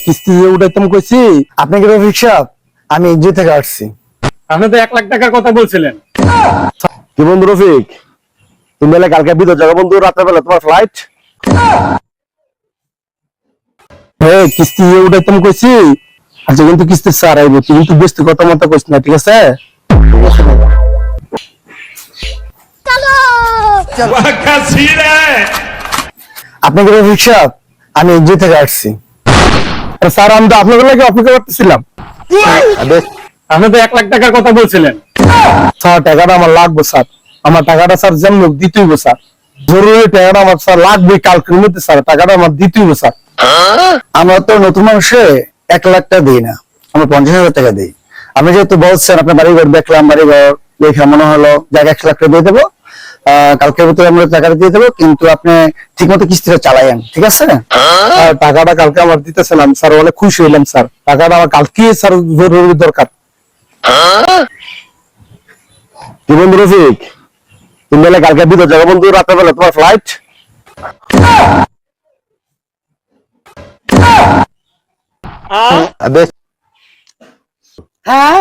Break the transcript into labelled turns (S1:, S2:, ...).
S1: কিস্তি দিয়ে উঠাইতাম কইছি।
S2: আপনি কি রফিক সাহেব? আমি এনজিও থেকে আসছি।
S3: আপনি তো 1 লাখ টাকার কথা বলছিলেন।
S1: কি বন্ধু রফিক, তুমি বলে কালকে বিদেশ যাবে বন্ধু, রাতের বেলা তোমার ফ্লাইট। কিস্তি দিয়ে উঠাইতাম কইছি। আচ্ছা কিন্তু কিস্তি স্যার আইব, তুই কিন্তু বেশি কথা মতো কইস না, ঠিক আছে?
S2: আপনি কি রফিক সাহেব? আমি এনজিও থেকে আসছি।
S1: স্যার আমি তো আপনাদের লাগে অপেক্ষা করতেছিলাম।
S3: আপনি তো 1 লাখ টাকার কথা বলছিলেন।
S1: স্যার টাকাটা আমার লাগবে স্যার, আমার টাকাটা স্যার যেমন হোক দিতেই হবে স্যার, জরুরি টাকাটা আমার স্যার লাগবে কালকের মধ্যে স্যার, টাকাটা আমার দিতেই হবে স্যার।
S2: আমরা তো নতুন মানুষে 1 লাখ টাকা দিই না, আমরা 50,000 টাকা দিই। আপনি যেহেতু বলছেন আপনার বাড়িঘর দেখলাম, বাড়িঘর দেখে মনে হলো জায়গা 1 লাখ টাকা দিয়ে দেবো, কালকের ভিতরে আমরা টাকাটা দিয়ে দেবো, কিন্তু আপনি ঠিক মতো কিস্তিটা চালাইয়েন, ঠিক আছে?
S1: আর টাকাটা কালকে আমার দিতেছিলাম স্যার, অনেক খুশি হইলাম স্যার, টাকাটা আমার কালকে স্যার জরুরি দরকার। কি বন্ধু রফিক, তুমি বলে কালকে বিদেশ যাবে বন্ধু, রাতের বেলা তোমার ফ্লাইট।
S2: হ্যাঁ